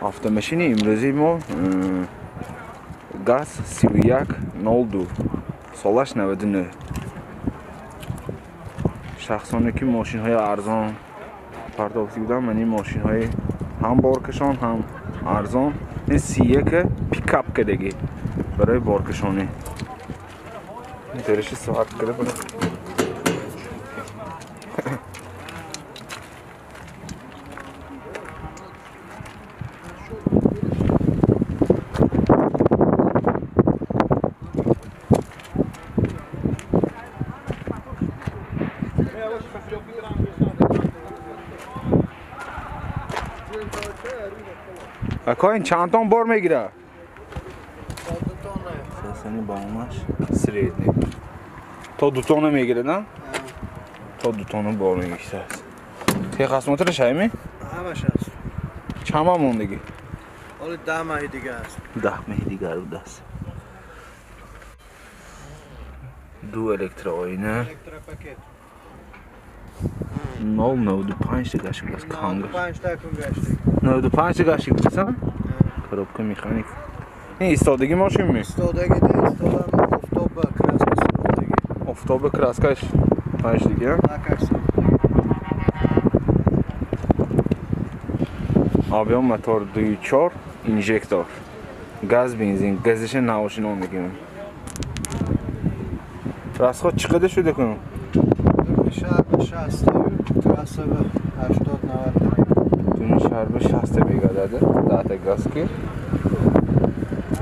автомашини имрӯзи мо газ 3102 солаш 99. шахсоне ки мошинҳои арзон пардохтӣ буданд ман ин мошинҳои ҳам боркашон ҳам арзон 31 пикапка деги барои боркашонӣ дериши соат када буд اکا این چند تون بار میگیره؟ سنی با همش سریدی تا 2 تونه میگیره نه؟ تا 2 تونه بار میگیره تی قسمتش هایی می؟ همش هست چند ماه موندگی؟ حالا 10 ماه دیگه هست 10 ماه دیگه بود است 2 الکترا آینه الکترا پاکت 095 گشت بود کانگ 5 تکون گشتی 95 گشت بود سن؟ коробка механик این ایستادگی ماشین می؟ ایستادگی ده ایستادن افتاب کراسکش سوختگی افتاب کراسکش پنج دیگه؟ نکش سوختگی آبیان موتور 2.4 اینژکتور گاز بنزین گازش نواشینو میگیم راست خود چقدر شده کنم؟ شهر به 60 تراسه به 80-90 دونی شهر به 60 بیگه داده داده گاز که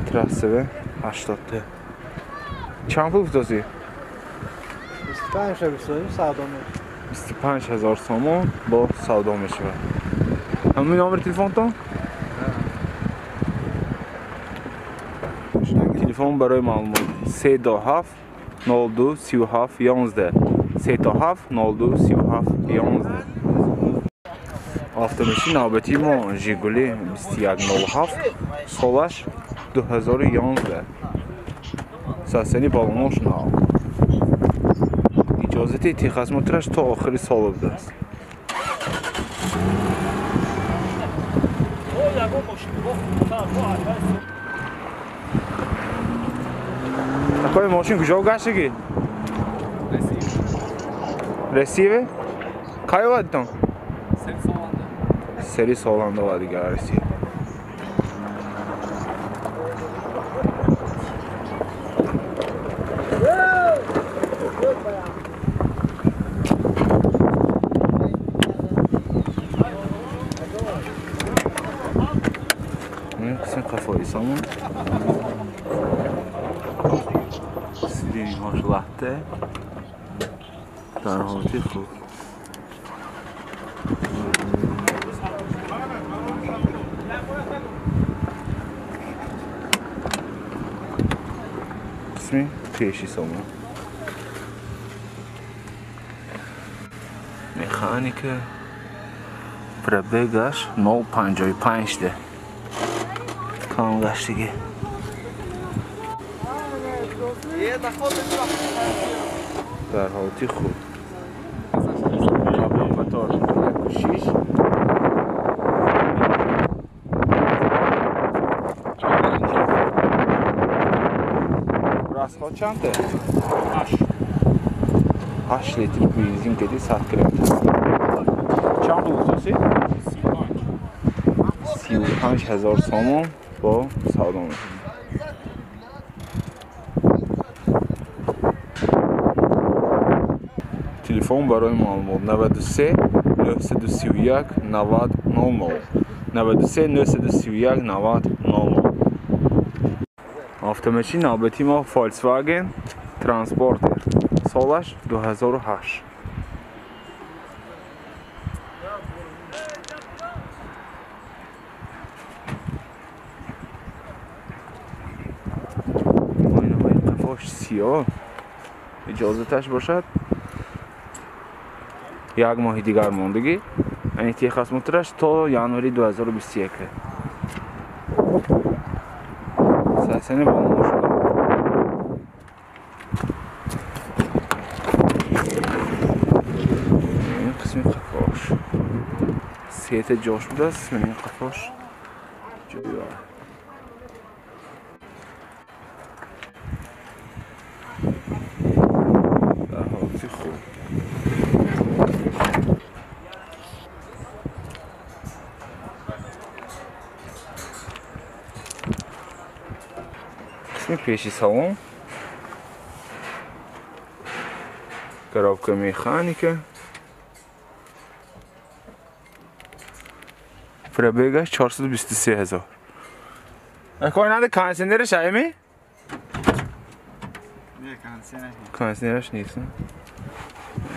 تراسه به 80 چند پول بتوزی؟ 25 شو بسازیم سودا میشه 25,000 سومون با سودا میشه همین نامر تلفن تو؟ تلفن برای معلومات 327 02 37 11 327 02 37 11 автомашин навбати мо жигули 2107 солаш 2011 сасани балонош нав иҷозати техасмотраш то охири сол будааст акои мошин куҷо гаштаги ресиве кай вадитон сери соланда вадига ресив قسم قفایی سامون سیرینی هاش لحته در حالتی خوب قسمی پیشی سامون مکانیک پربگاش 955 ده کام گشتگی در حالتی خوب موتور 1.6 расход чанде 8 литр бензин кеди 100 км чанд пул гузошти 35,000 сомон با سودا میکنم تلفن برای معلومات 93 931 90 00 93 931 90 00 автомашин навбати мо Volkswagen Transporter солаш 2008 سیاه اجازتش باشد 1 ماه دیگر موندگی این تخصص تا январи 2021 ساسنی با ماشین این قسمی خفاش سیت جاش بوده است من این قفاش جویا در حالتی خوب قسم پیشی سالن коробка механика пробегаш 423000 какой надо кондиционерش ами نه кондиционерش نیست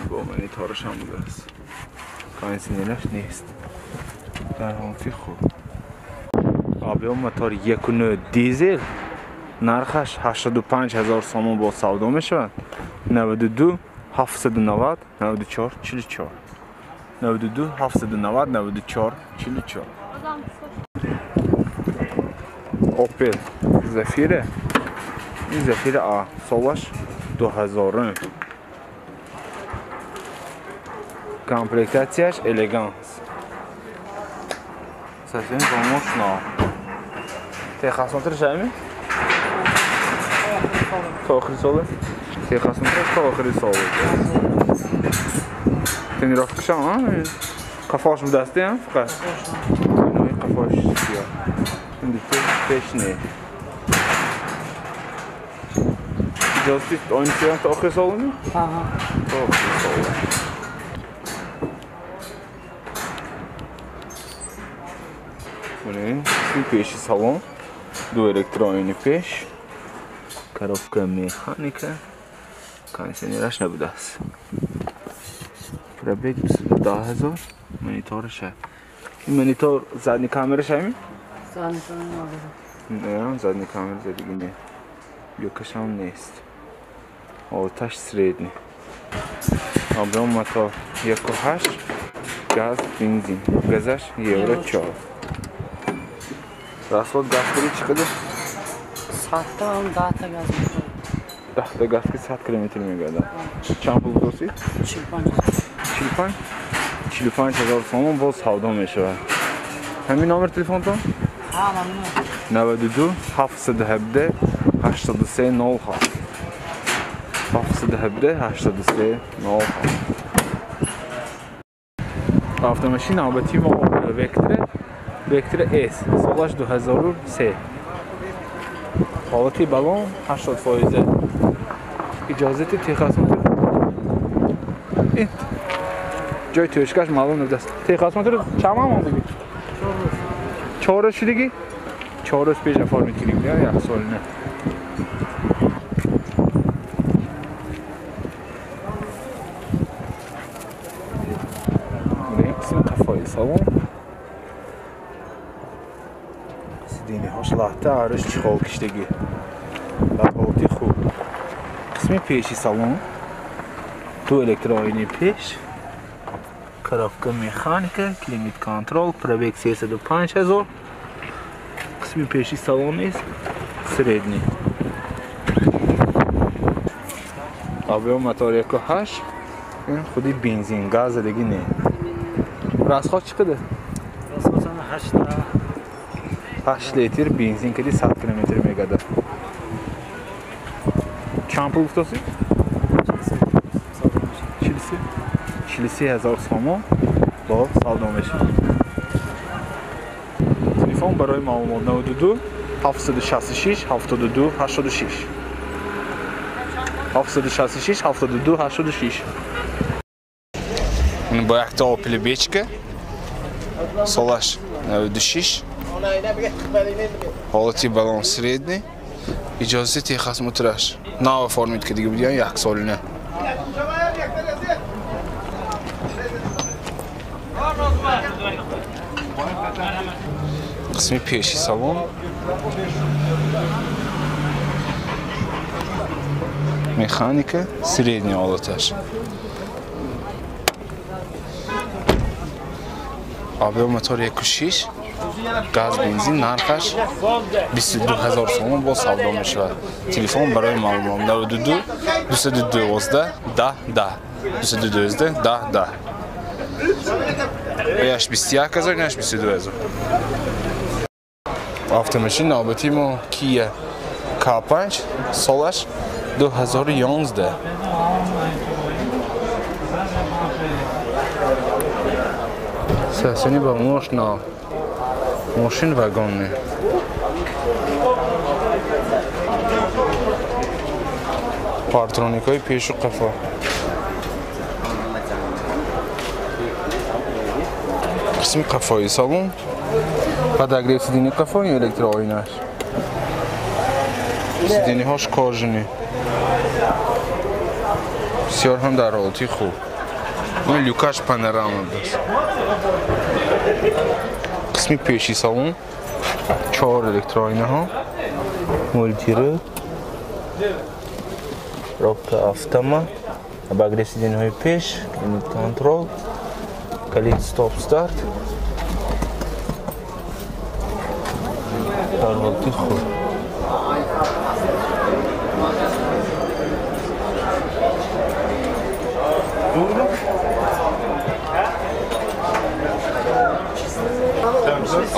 با مانیتورش هم بوده است кондиционерش نیست در حالتی خوب آبی موتور 1.9 دیزل نرخش 85000 سوم با سودا میشود 92 790 94 44 92 790 94 44 اوپل زفیره این زفیر آ سالش 2000 комплектацияш элеганс совсем помощно техосмотр шами تا آخری ساله техосмотр تا آخری ساله тренировкаш هم قفاش بوده استی هم فقط اینوی قفاش سیاه این دیگه پیش نه اجازتی آینی سیاه تا آخری ساله می؟ آها تا آخری ساله بله این پیشی سالن دو الکترونی پیش коробка механика кондиционераш набуде аст пробег 22000 мониторш ин монитор задни камераш ами не задни камера задиги не ёкаш ҳам нест оташ средний объем мотор 1.8 газ бензин газаш евро 4 расход газгирӣ чӣ қадар 10 تا گاز که 100 کیلومتر میگردد چند پول گذاشتی؟ 45,000 سوم باز سودا میشود همین نامر تلفن تو؟ 92 717 83 07 717 83 07 автомашин навбати мо вектор S سالش 2003 حالتی بالون 80% اجازه تخصص این جای توشکش معلوم نیست تخصص چند ماه مونده 4 روز شدگی 4 روز پیش فرمی کردیم یا یک سال نه این قسم قفای سالن سیدینی هاش لحظه عرش چخال کشتگی لحظه خوب قسم پیشی سالن دو الکترونی پیش коробка механика климат контроль пробег 35000 قسم پیشی سالن است سредний объем мотор 1.8 این خودی بنزین گاز دیگه نه расход چقدر 8 لیتر بنزین کدی 100 کیلومتر میگرده چند پول گفتاسی 43000 سوم با سودا میشه تلفن برای معلومات 92 766 72 86 766 72 86 این با یک تا اوپل بیچکه سالش 96 حالتی балон средний اجازه техосмотраш نو оформит که دیگه بودیان یک سال نه قسمی پیشی سالن механика средний حالتش объем мотор 1.6 газ бензин нархаш 22000 сом бо савдо мешавад телефон барои маълумот 92 212 10 10 212 10 10 яш 21000 яш 22000 автомашин нобати мо Kia K5 солаш 2011 сасени ба мошна машин вагонне партроникой пешу қафа қисми қафои салон подогрев сидений қафо и электроойнаш сидениҳош кожини бисёр ҳам дар ҳолати хуб ин люкаш панорама даст қисми пеши салон 4 электроойнаҳо мультирӯ робка автома обогрев сидениҳои пеш климат контрол калид стоп старт дар ҳолати хуб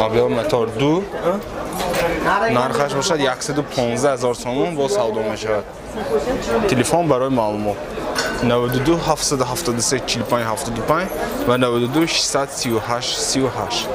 авиа мотор 2 нархаш бошад 115000 сомон бо савдо мешавад телефон барои маълумот 92 773 45 75 ва 92 638 38